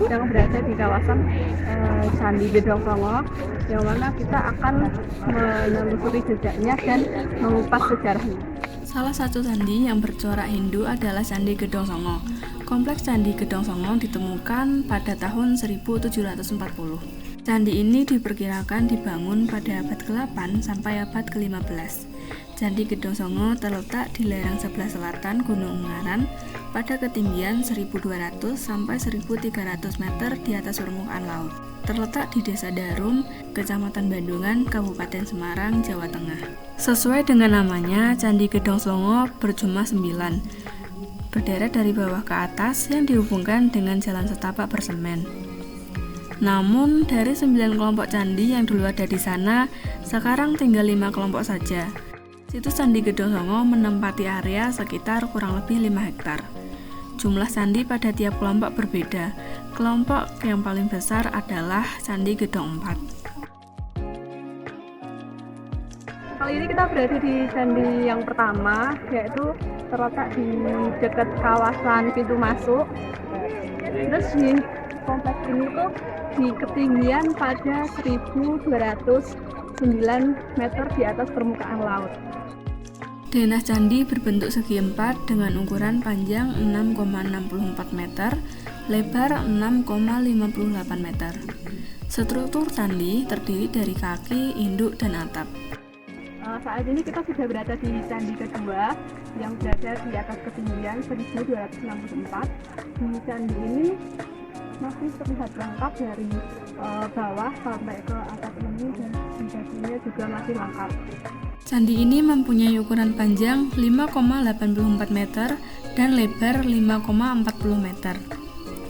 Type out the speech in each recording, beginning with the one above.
yang berada di kawasan Candi Gedong Songo, yang mana kita akan menelusuri jejaknya dan mengupas sejarahnya. Salah satu candi yang bercorak Hindu adalah Candi Gedong Songo. Kompleks Candi Gedong Songo ditemukan pada tahun 1740. Candi ini diperkirakan dibangun pada abad ke-8 sampai abad ke-15. Candi Gedong Songo terletak di lereng sebelah selatan Gunung Ungaran pada ketinggian 1.200 sampai 1.300 meter di atas permukaan laut. Terletak di Desa Darum, Kecamatan Bandungan, Kabupaten Semarang, Jawa Tengah. Sesuai dengan namanya, Candi Gedong Songo berjumlah 9, berderet dari bawah ke atas yang dihubungkan dengan jalan setapak bersemen. Namun, dari 9 kelompok candi yang dulu ada di sana, sekarang tinggal 5 kelompok saja. Situs Candi Gedong Songo menempati area sekitar kurang lebih 5 hektar. Jumlah candi pada tiap kelompok berbeda. Kelompok yang paling besar adalah Candi Gedong 4. Kali ini kita berada di candi yang pertama, yaitu terletak di dekat kawasan pintu masuk. Terus di kompleks ini tuh di ketinggian pada 1.209 meter di atas permukaan laut. Denah candi berbentuk segi empat dengan ukuran panjang 6,64 meter, lebar 6,58 meter. Struktur candi terdiri dari kaki, induk, dan atap. Saat ini kita sudah berada di candi kedua yang berada di atas ketinggian 1.264. Di candi ini masih terlihat lengkap dari bawah sampai ke atap ini, dan di dalamnya juga masih lengkap. Candi ini mempunyai ukuran panjang 5,84 meter dan lebar 5,40 meter.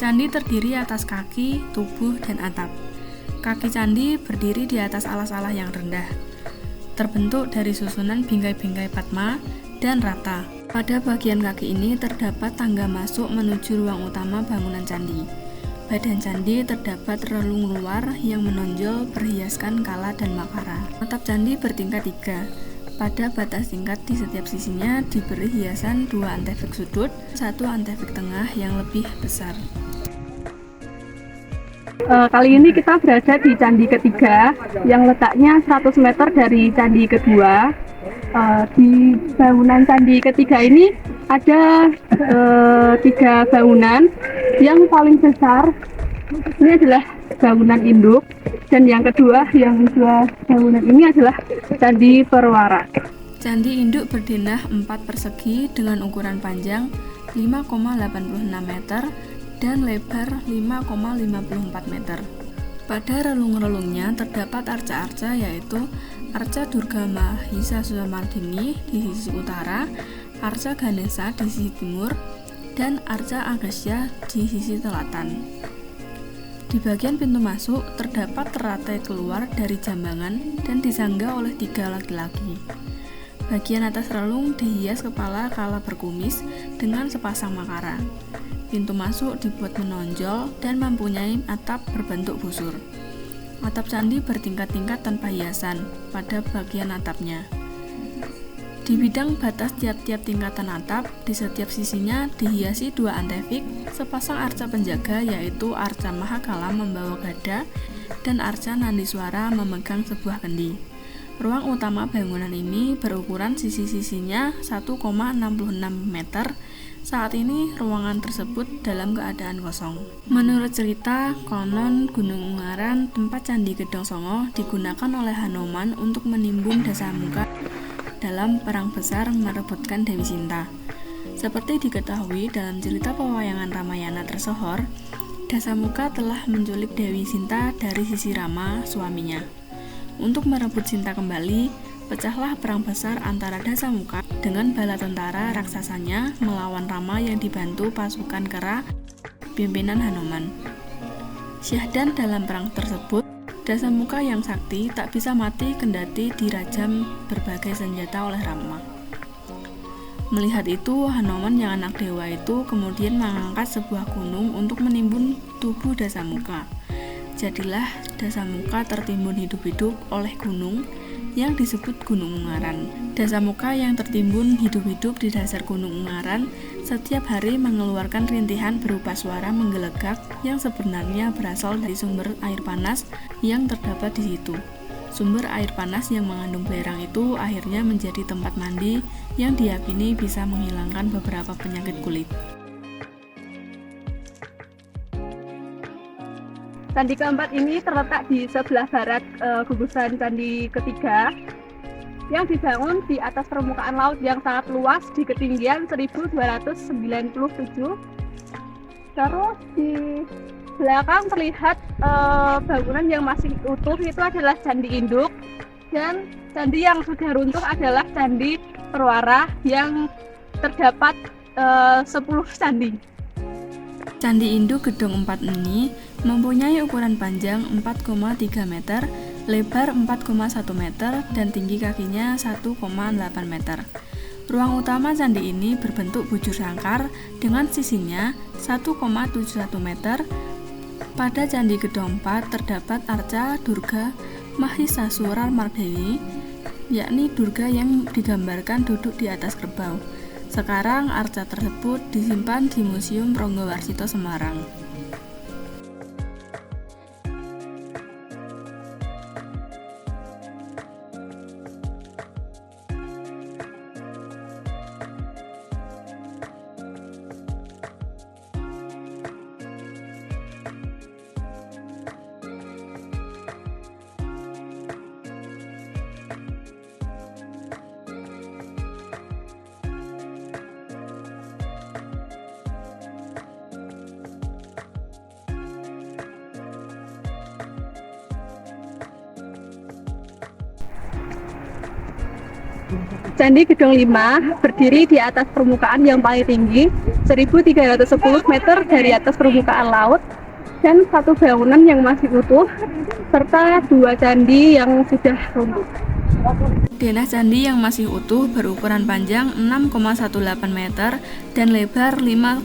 Candi terdiri atas kaki, tubuh, dan atap. Kaki candi berdiri di atas alas-alas yang rendah, terbentuk dari susunan bingkai-bingkai padma dan rata. Pada bagian kaki ini terdapat tangga masuk menuju ruang utama bangunan candi. Badan candi terdapat relung luar yang menonjol berhiaskan kala dan makara. Atap candi bertingkat 3. Pada batas tingkat di setiap sisinya diberi hiasan 2 antefik sudut, 1 antefik tengah yang lebih besar. Kali ini kita berada di candi ketiga yang letaknya 100 meter dari candi kedua. Di bangunan candi ketiga ini ada 3 bangunan. Yang paling besar ini adalah bangunan induk, dan yang kedua yang dua bangunan ini adalah Candi Perwara. Candi induk berdenah 4 persegi dengan ukuran panjang 5,86 meter dan lebar 5,54 meter. Pada relung-relungnya terdapat arca-arca, yaitu arca Durga Mahisa Susamardini di sisi utara, arca Ganesha di sisi timur, dan arca Agastya di sisi selatan. Di bagian pintu masuk terdapat teratai keluar dari jambangan dan disangga oleh 3 laki-laki. Bagian atas relung dihias kepala kala berkumis dengan sepasang makara. Pintu masuk dibuat menonjol dan mempunyai atap berbentuk busur. Atap candi bertingkat-tingkat tanpa hiasan pada bagian atapnya. Di bidang batas tiap-tiap tingkatan atap, di setiap sisinya dihiasi 2 antefik, sepasang arca penjaga, yaitu arca Mahakala membawa gada dan arca Nandiswara memegang sebuah kendi. Ruang utama bangunan ini berukuran sisi-sisinya 1,66 meter. Saat ini ruangan tersebut dalam keadaan kosong. Menurut cerita, konon Gunung Ungaran, tempat Candi Gedong Songo, digunakan oleh Hanoman untuk menimbun Dasamuka dalam perang besar merebutkan Dewi Sinta. Seperti diketahui dalam cerita pewayangan Ramayana tersohor, Dasamuka telah menculik Dewi Sinta dari sisi Rama, suaminya. Untuk merebut Sinta kembali, pecahlah perang besar antara Dasamuka dengan bala tentara raksasanya melawan Rama yang dibantu pasukan Kera pimpinan Hanoman. Syahdan dalam perang tersebut, Dasamuka yang sakti tak bisa mati kendati dirajam berbagai senjata oleh Rama. Melihat itu, Hanoman yang anak dewa itu kemudian mengangkat sebuah gunung untuk menimbun tubuh Dasamuka. Jadilah Dasamuka tertimbun hidup-hidup oleh gunung yang disebut Gunung Ungaran. Dasamuka yang tertimbun hidup-hidup di dasar Gunung Ungaran setiap hari mengeluarkan rintihan berupa suara menggelegak yang sebenarnya berasal dari sumber air panas yang terdapat di situ. Sumber air panas yang mengandung belerang itu akhirnya menjadi tempat mandi yang diyakini bisa menghilangkan beberapa penyakit kulit. Candi keempat ini terletak di sebelah barat gugusan candi ketiga yang dibangun di atas permukaan laut yang sangat luas di ketinggian 1297. Terus di belakang terlihat bangunan yang masih utuh itu adalah candi induk, dan candi yang sudah runtuh adalah candi Perwara yang terdapat 10 candi. Candi Induk Gedong 4 ini mempunyai ukuran panjang 4,3 meter, lebar 4,1 meter, dan tinggi kakinya 1,8 meter. Ruang utama candi ini berbentuk bujur sangkar dengan sisinya 1,71 meter. Pada Candi Gedong 4 terdapat arca Durga Mahisasurar Mardewi, yakni Durga yang digambarkan duduk di atas kerbau. Sekarang arca tersebut disimpan di Museum Ronggowarsito Semarang. Candi Gedong 5 berdiri di atas permukaan yang paling tinggi 1310 meter dari atas permukaan laut, dan satu bangunan yang masih utuh serta dua candi yang sudah runtuh. Denah candi yang masih utuh berukuran panjang 6,18 meter dan lebar 5,14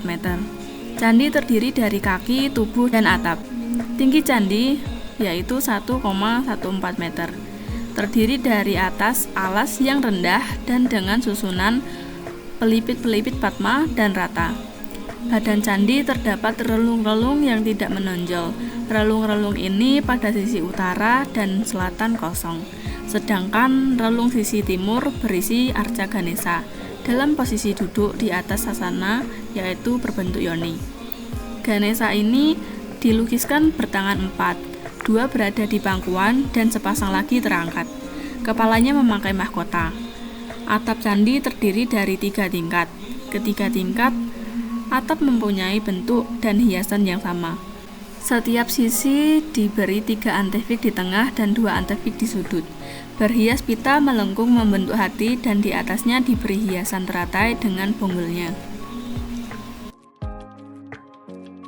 meter. Candi terdiri dari kaki, tubuh, dan atap. Tinggi candi yaitu 1,14 meter. Terdiri dari atas alas yang rendah dan dengan susunan pelipit-pelipit padma dan rata. Badan candi terdapat relung-relung yang tidak menonjol. Relung-relung ini pada sisi utara dan selatan kosong, sedangkan relung sisi timur berisi arca Ganesha dalam posisi duduk di atas sasana, yaitu berbentuk yoni. Ganesha ini dilukiskan bertangan 4. 2 berada di pangkuan dan sepasang lagi terangkat. Kepalanya memakai mahkota. Atap candi terdiri dari 3 tingkat. Ketiga tingkat atap mempunyai bentuk dan hiasan yang sama. Setiap sisi diberi 3 antefik di tengah dan 2 antefik di sudut. Berhias pita melengkung membentuk hati dan di atasnya diberi hiasan teratai dengan bonggolnya.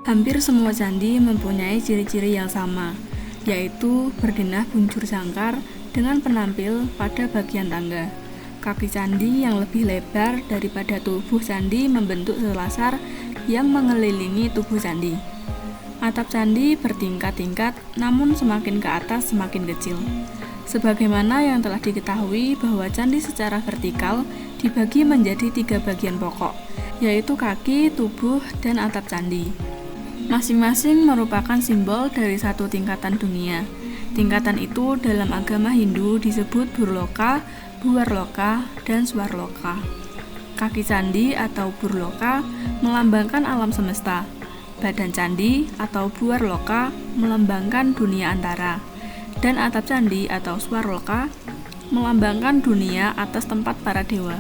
Hampir semua candi mempunyai ciri-ciri yang sama, yaitu berdenah buncur sangkar dengan penampil pada bagian tangga. Kaki candi yang lebih lebar daripada tubuh candi membentuk selasar yang mengelilingi tubuh candi. Atap candi bertingkat-tingkat, namun semakin ke atas semakin kecil. Sebagaimana yang telah diketahui bahwa candi secara vertikal dibagi menjadi 3 bagian pokok, yaitu kaki, tubuh, dan atap candi. Masing-masing merupakan simbol dari satu tingkatan dunia. Tingkatan itu dalam agama Hindu disebut Burloka, Buarloka, dan Swarloka. Kaki candi atau Burloka melambangkan alam semesta. Badan candi atau Buarloka melambangkan dunia antara. Dan atap candi atau Swarloka melambangkan dunia atas tempat para dewa.